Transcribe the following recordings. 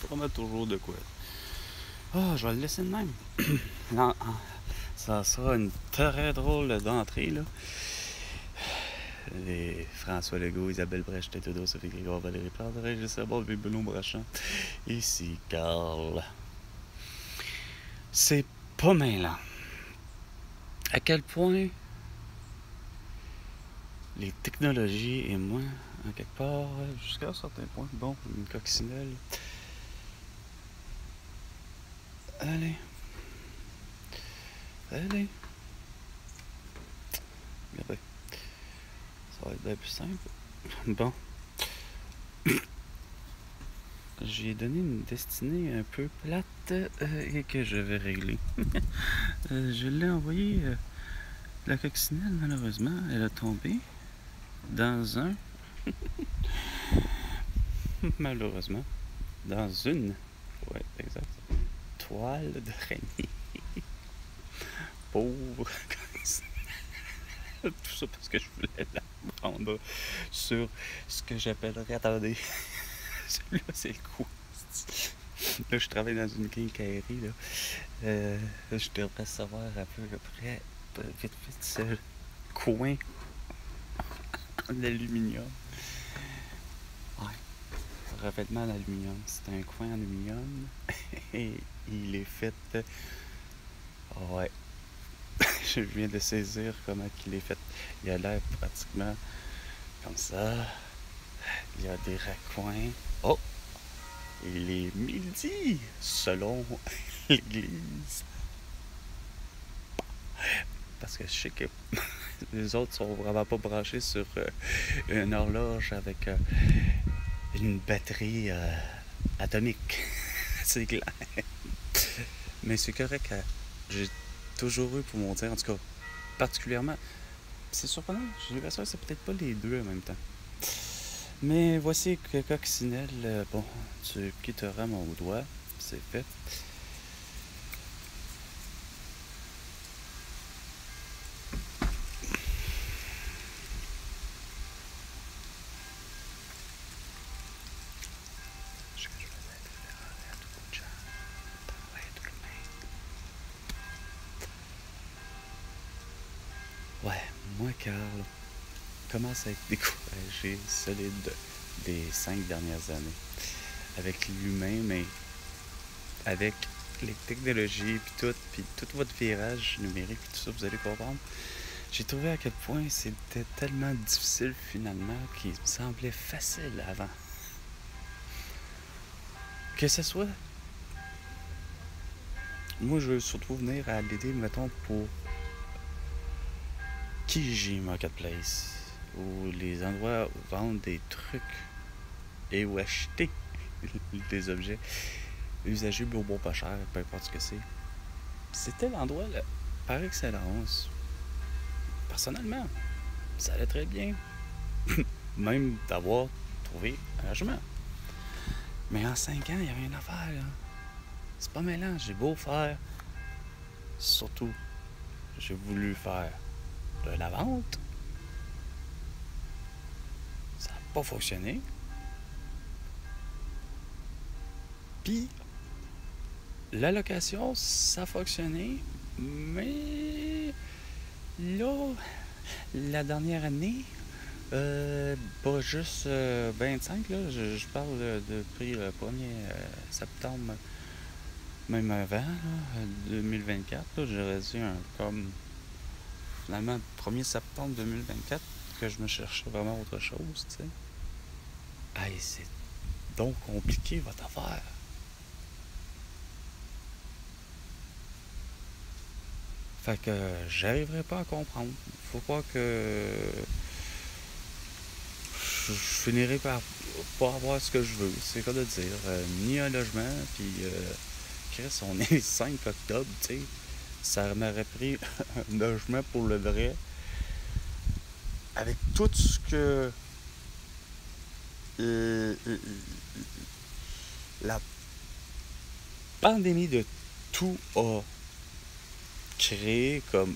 Vraiment toujours de quoi. Ah, je vais le laisser de même. Non, ça sera une très drôle d'entrée, là. Les François Legault, Isabelle Brecht, Trudeau, Sophie Grégoire, Valérie Plante, Régis Sebald, Benoît Brachant. Ici, Carl. C'est pas mêlant. À quel point les technologies et moi, en quelque part, jusqu'à un certain point, bon, une coccinelle. Allez. Allez. Regardez. Ça va être bien plus simple. Bon. J'ai donné une destinée un peu plate et que je vais régler. Je l'ai envoyé la coccinelle, malheureusement. Elle a tombé dans un... malheureusement. Dans une... ouais, exact. Toile d'araignée. Pauvre coccinelle. Tout ça parce que je voulais la prendre sur ce que j'appellerais... attendez. Celui-là, c'est le coup. Là, je travaille dans une quincaillerie, là. Je devrais savoir à peu près, vite, ce coin en aluminium. Ouais. Revêtement en aluminium. C'est un coin en aluminium. Et il est fait... ouais. Je viens de saisir comment il est fait. Il a l'air pratiquement comme ça. Il y a des raccoins. Oh! Il est midi, selon l'église. Parce que je sais que les autres sont vraiment pas branchés sur une horloge avec une batterie atomique. C'est clair. Mais c'est correct. J'ai toujours eu pour mon dire, en tout cas, particulièrement. C'est surprenant. J'ai l'impression que c'est peut-être pas les deux en même temps. Mais voici que coccinelle, bon, tu quitteras mon doigt, c'est fait. Ce que je faisais à tout bout de champ, travailler tout le main. Ouais, moi, Carl, commence à être découragé solide des 5 dernières années. Avec l'humain, mais avec les technologies, puis tout votre virage numérique, puis tout ça, vous allez comprendre. J'ai trouvé à quel point c'était tellement difficile finalement qu'il me semblait facile avant. Que ce soit... moi, je veux surtout venir à l'aider, mettons, pour Kijiji Marketplace, où les endroits où vendent des trucs et où acheter des objets usagés beau pas cher, peu importe ce que c'est. C'était l'endroit là, par excellence. Personnellement, ça allait très bien. Même d'avoir trouvé un logement. Mais en 5 ans, il n'y a rien à faire. Là. C'est pas mêlant. J'ai beau faire. Surtout, j'ai voulu faire de la vente. Ça n'a pas fonctionné. Puis, la location, ça a fonctionné. Mais là, la dernière année, pas juste 25, là, je parle depuis le 1er septembre, même avant, là, 2024, là, j'aurais dit comme, finalement, 1er septembre 2024, que je me cherchais vraiment autre chose, tu sais. Hey, c'est donc compliqué, votre affaire. Fait que j'arriverai pas à comprendre. Faut pas que je finirai par pas avoir ce que je veux. C'est quoi de dire. Ni un logement, puis Chris, on est le 5 octobre, tu sais. Ça m'aurait pris un logement pour le vrai. Avec tout ce que la pandémie de tout a créé comme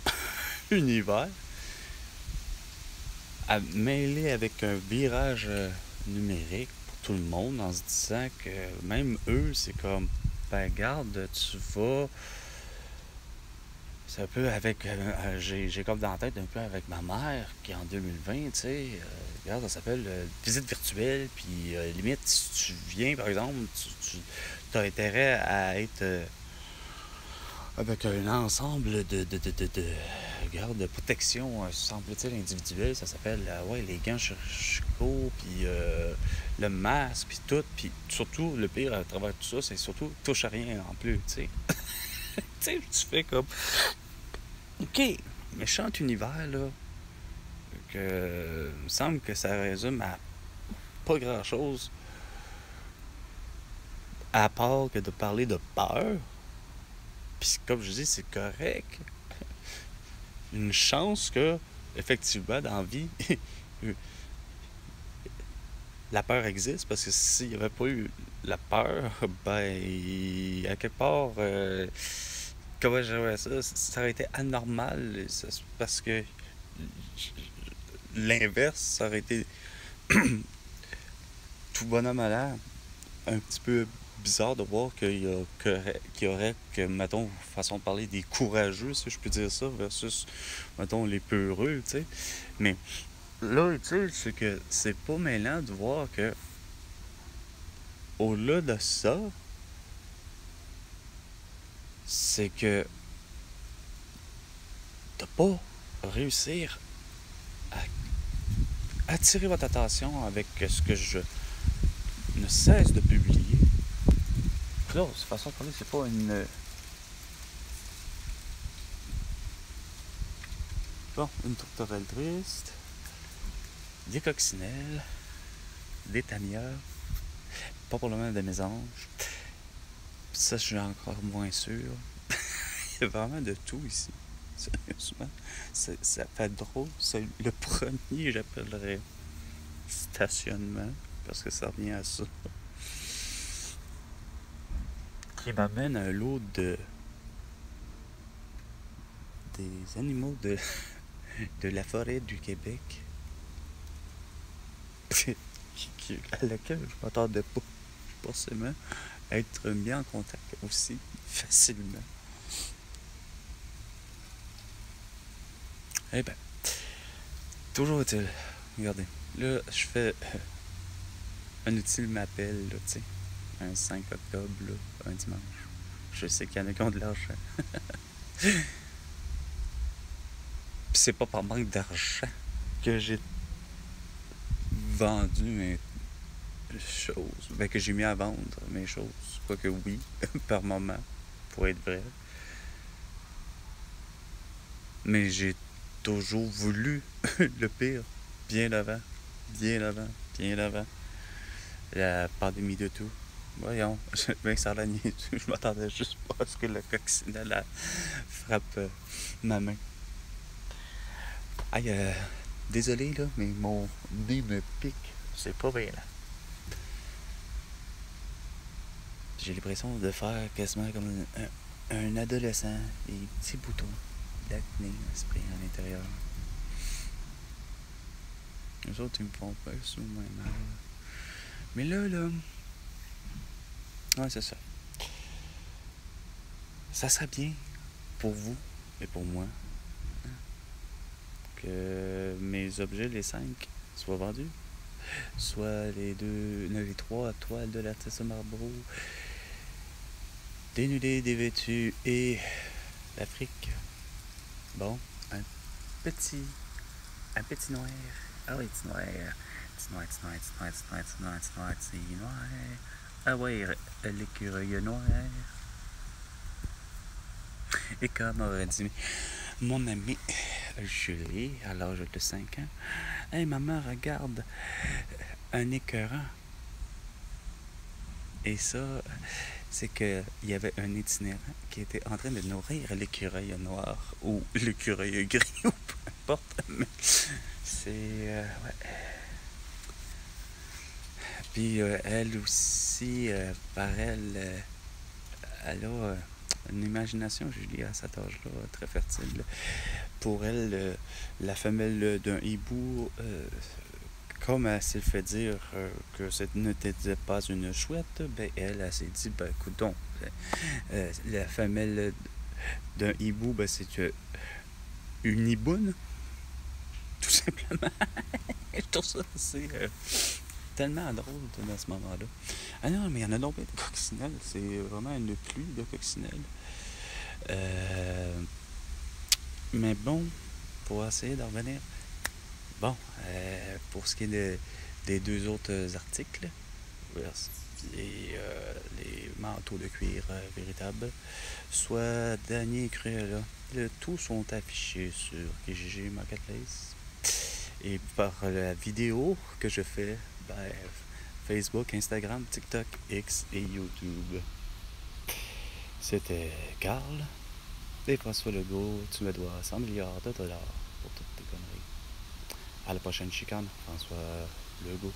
univers, à mêler avec un virage numérique tout le monde en se disant que même eux, c'est comme, ben garde, tu vas. C'est un peu avec. J'ai comme dans la tête un peu avec ma mère qui en 2020, tu sais, regarde, ça s'appelle visite virtuelle, puis limite, si tu viens par exemple, tu as intérêt à être avec un ensemble regarde, de protection, semble-t-il, individuelle, ça s'appelle ouais, les gants chirurgicaux, puis le masque, puis tout, puis surtout, le pire à travers tout ça, c'est surtout, touche à rien en plus, tu sais. Tu sais, tu fais comme. Ok, méchant univers, là, que il me semble que ça résume à pas grand-chose, à part que de parler de peur. Puis comme je dis, c'est correct. Une chance que, effectivement, dans la vie, la peur existe, parce que s'il n'y avait pas eu la peur, ben, à quelque part, comment je dirais ça, ça aurait été anormal, parce que l'inverse, ça aurait été tout bonhomme à l'air, un petit peu bizarre de voir qu'il y aurait que, mettons, façon de parler, des courageux, si je peux dire ça, versus, mettons, les peureux, tu sais. Mais là, tu sais, c'est que c'est pas mêlant de voir que, au-delà de ça, c'est que de pas réussir à attirer votre attention avec ce que je ne cesse de publier. Là, de toute façon de parler, c'est pas une. Bon, une tourterelle triste, des coccinelles, des tamias, pas pour le moment des mésanges. Ça, je suis encore moins sûr. Il y a vraiment de tout ici. Sérieusement, ça fait drôle. C'est le premier, j'appellerais stationnement, parce que ça revient à ça. Qui m'amène à un lot des animaux de la forêt du Québec à laquelle je m'attendais pas forcément à être mis en contact aussi facilement. Eh ben, toujours est-il, regardez, là je fais un utile m'appel, là, tu sais, un 5 octobre, là, un dimanche. Je sais qu'il y en a qui ont de l'argent. Puis c'est pas par manque d'argent que j'ai vendu mes choses, ben que j'ai mis à vendre mes choses. Quoique oui, par moment, pour être vrai. Mais j'ai toujours voulu le pire, bien avant, bien avant, bien avant la pandémie de tout. Voyons, bien que ça l'a niaiseux, je m'attendais juste pas à ce que le coccinelle frappe ma main. Aïe, désolé là, mais mon nez me pique, c'est pas bien là. J'ai l'impression de faire quasiment comme un adolescent, des petits boutons d'acné esprit à l'intérieur. Les autres, ils me font pas sous moins mal. Mais là, ouais, c'est ça. Ça serait bien pour vous et pour moi que mes objets, les 5, soient vendus. Soit les 3 toiles de l'artiste Marlboro, dénudé, dévêtu et l'Afrique. Bon, petit, un petit noir. Ah oui, petit noir. Petit noir, petit noir, petit noir, petit noir, petit noir, petit noir, petit noir. Ah oui, l'écureuil noir. Et comme aurait dit mon ami Julie, à l'âge de 5 ans, hey maman, regarde, un écœurant. Et ça, c'est qu'il y avait un itinérant qui était en train de nourrir l'écureuil noir ou l'écureuil gris ou peu importe. Mais c'est. Ouais. Puis elle aussi, par elle, elle a une imagination, Julie, à cet âge-là, très fertile. Pour elle, la femelle d'un hibou comme elle s'est fait dire que ce n'était pas une chouette, ben elle s'est dit, ben coudonc, la femelle d'un hibou, ben c'est une hiboune, tout simplement. Je trouve ça assez tellement drôle dans ce moment-là. Ah non, mais il y en a donc des coccinelles, c'est vraiment une pluie de coccinelles. Euh, mais bon, pour essayer d'en revenir. Bon, pour ce qui est des deux autres articles, les manteaux de cuir véritables, soit Dany et Cruella, tous sont affichés sur Kijiji Marketplace. Et par la vidéo que je fais, ben, Facebook, Instagram, TikTok, X et YouTube. C'était Carl et François Legault. Tu me dois 100 milliards de dollars pour toutes tes conneries. À la prochaine chicane, François Legault.